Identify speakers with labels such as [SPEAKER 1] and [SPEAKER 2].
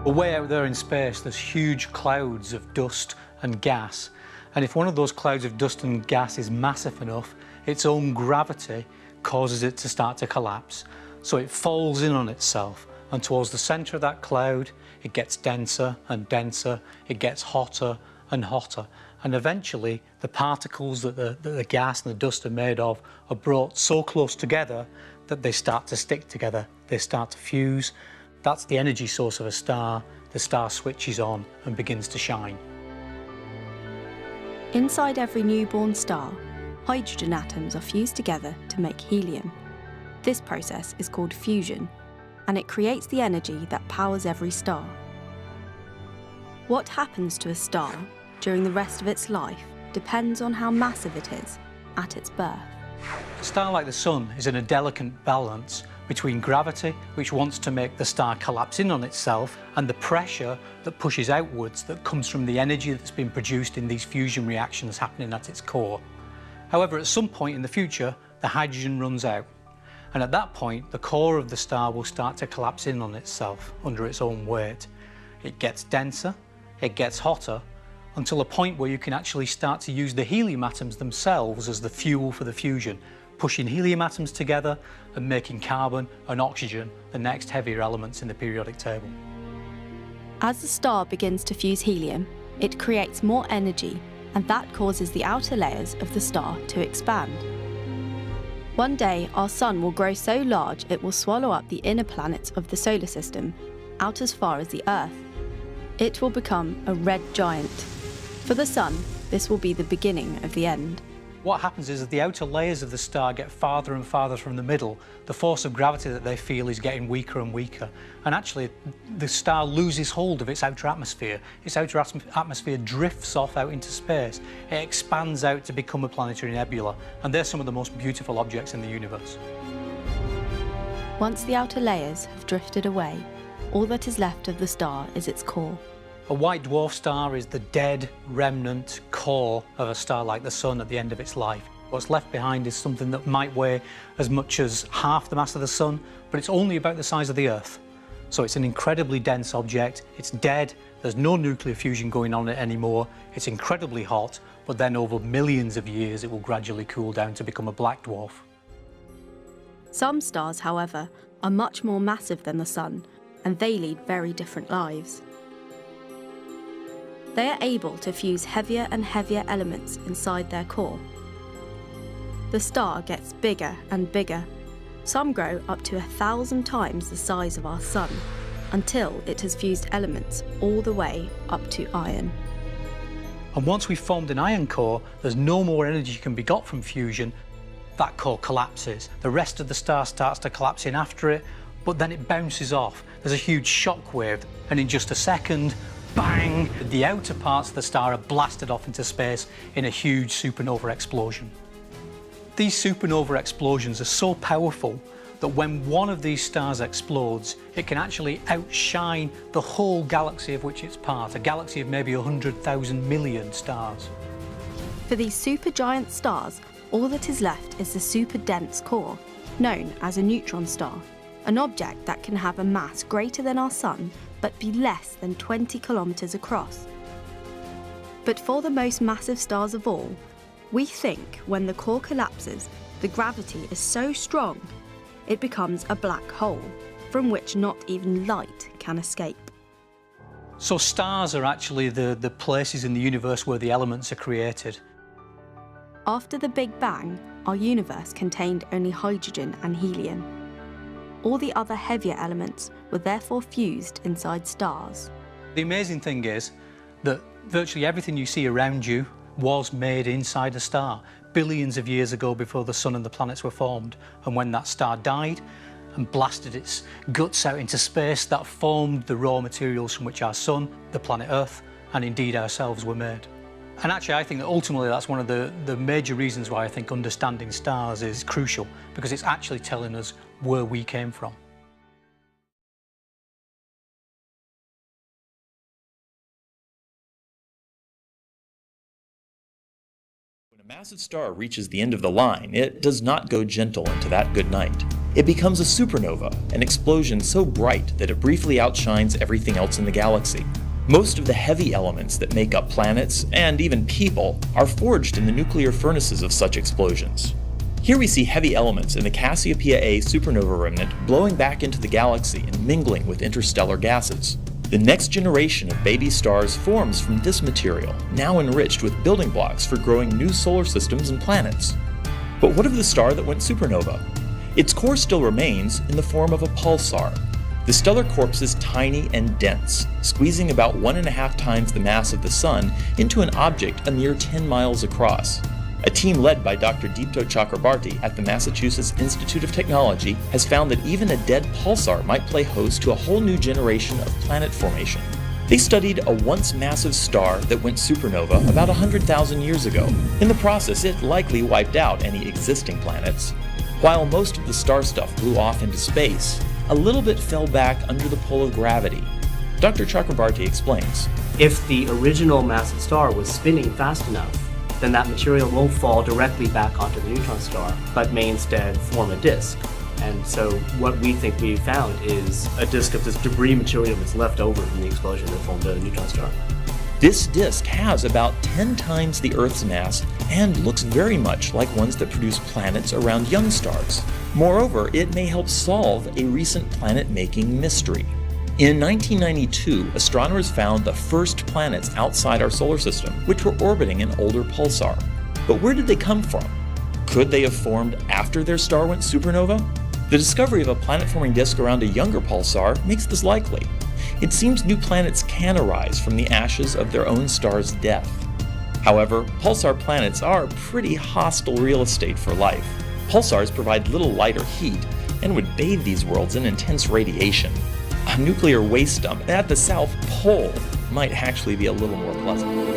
[SPEAKER 1] Way out there in space, there's huge clouds of dust and gas, and if one of those clouds of dust and gas is massive enough, its own gravity causes it to start to collapse. So it falls in on itself, and towards the centre of that cloud, it gets denser and denser, it gets hotter and hotter, and eventually the particles that the gas and the dust are made of are brought so close together that they start to stick together, they start to fuse. That's the energy source of a star. The star switches on and begins to shine.
[SPEAKER 2] Inside every newborn star, hydrogen atoms are fused together to make helium. This process is called fusion, and it creates the energy that powers every star. What happens to a star during the rest of its life depends on how massive it is at its birth.
[SPEAKER 1] A star like the Sun is in a delicate balance between gravity, which wants to make the star collapse in on itself, and the pressure that pushes outwards that comes from the energy that's been produced in these fusion reactions happening at its core. However, at some point in the future, the hydrogen runs out, and at that point, the core of the star will start to collapse in on itself under its own weight. It gets denser, it gets hotter, until a point where you can actually start to use the helium atoms themselves as the fuel for the fusion, pushing helium atoms together and making carbon and oxygen the next heavier elements in the periodic table.
[SPEAKER 2] As the star begins to fuse helium, it creates more energy, and that causes the outer layers of the star to expand. One day, our sun will grow so large it will swallow up the inner planets of the solar system, out as far as the Earth. It will become a red giant. For the sun, this will be the beginning of the end.
[SPEAKER 1] What happens is that the outer layers of the star get farther and farther from the middle. The force of gravity that they feel is getting weaker and weaker. And actually, the star loses hold of its outer atmosphere. Its outer atmosphere drifts off out into space. It expands out to become a planetary nebula. And they're some of the most beautiful objects in the universe.
[SPEAKER 2] Once the outer layers have drifted away, all that is left of the star is its core.
[SPEAKER 1] A white dwarf star is the dead remnant core of a star like the Sun at the end of its life. What's left behind is something that might weigh as much as half the mass of the Sun, but it's only about the size of the Earth. So it's an incredibly dense object, it's dead, there's no nuclear fusion going on it anymore, it's incredibly hot, but then over millions of years it will gradually cool down to become a black dwarf.
[SPEAKER 2] Some stars, however, are much more massive than the Sun, and they lead very different lives. They are able to fuse heavier and heavier elements inside their core. The star gets bigger and bigger. Some grow up to 1,000 times the size of our Sun, until it has fused elements all the way up to iron.
[SPEAKER 1] And once we've formed an iron core, there's no more energy can be got from fusion. That core collapses. The rest of the star starts to collapse in after it, but then it bounces off. There's a huge shock wave, and in just a second, bang! The outer parts of the star are blasted off into space in a huge supernova explosion. These supernova explosions are so powerful that when one of these stars explodes, it can actually outshine the whole galaxy of which it's part, a galaxy of maybe 100,000 million stars.
[SPEAKER 2] For these supergiant stars, all that is left is the super-dense core, known as a neutron star, an object that can have a mass greater than our Sun but be less than 20 kilometers across. But for the most massive stars of all, we think when the core collapses, the gravity is so strong, it becomes a black hole, from which not even light can escape.
[SPEAKER 1] So stars are actually the places in the universe where the elements are created.
[SPEAKER 2] After the Big Bang, our universe contained only hydrogen and helium. All the other heavier elements were therefore fused inside stars.
[SPEAKER 1] The amazing thing is that virtually everything you see around you was made inside a star billions of years ago before the Sun and the planets were formed. And when that star died and blasted its guts out into space, that formed the raw materials from which our Sun, the planet Earth, and indeed ourselves were made. And actually, I think that ultimately that's one of the major reasons why I think understanding stars is crucial, because it's actually telling us where we came from.
[SPEAKER 3] When a massive star reaches the end of the line, it does not go gentle into that good night. It becomes a supernova, an explosion so bright that it briefly outshines everything else in the galaxy. Most of the heavy elements that make up planets, and even people, are forged in the nuclear furnaces of such explosions. Here we see heavy elements in the Cassiopeia A supernova remnant blowing back into the galaxy and mingling with interstellar gases. The next generation of baby stars forms from this material, now enriched with building blocks for growing new solar systems and planets. But what of the star that went supernova? Its core still remains in the form of a pulsar. The stellar corpse is tiny and dense, squeezing about 1.5 times the mass of the Sun into an object a mere 10 miles across. A team led by Dr. Deepto Chakrabarty at the Massachusetts Institute of Technology has found that even a dead pulsar might play host to a whole new generation of planet formation. They studied a once massive star that went supernova about 100,000 years ago. In the process, it likely wiped out any existing planets. While most of the star stuff blew off into space, a little bit fell back under the pull of gravity. Dr. Chakrabarty explains.
[SPEAKER 4] If the original massive star was spinning fast enough, then that material won't fall directly back onto the neutron star, but may instead form a disk. And so what we think we found is a disk of this debris material that's left over from the explosion that formed a neutron star.
[SPEAKER 3] This disk has about 10 times the Earth's mass and looks very much like ones that produce planets around young stars. Moreover, it may help solve a recent planet-making mystery. In 1992, astronomers found the first planets outside our solar system, which were orbiting an older pulsar. But where did they come from? Could they have formed after their star went supernova? The discovery of a planet-forming disk around a younger pulsar makes this likely. It seems new planets can arise from the ashes of their own star's death. However, pulsar planets are pretty hostile real estate for life. Pulsars provide little light or heat and would bathe these worlds in intense radiation. A nuclear waste dump at the South Pole might actually be a little more pleasant.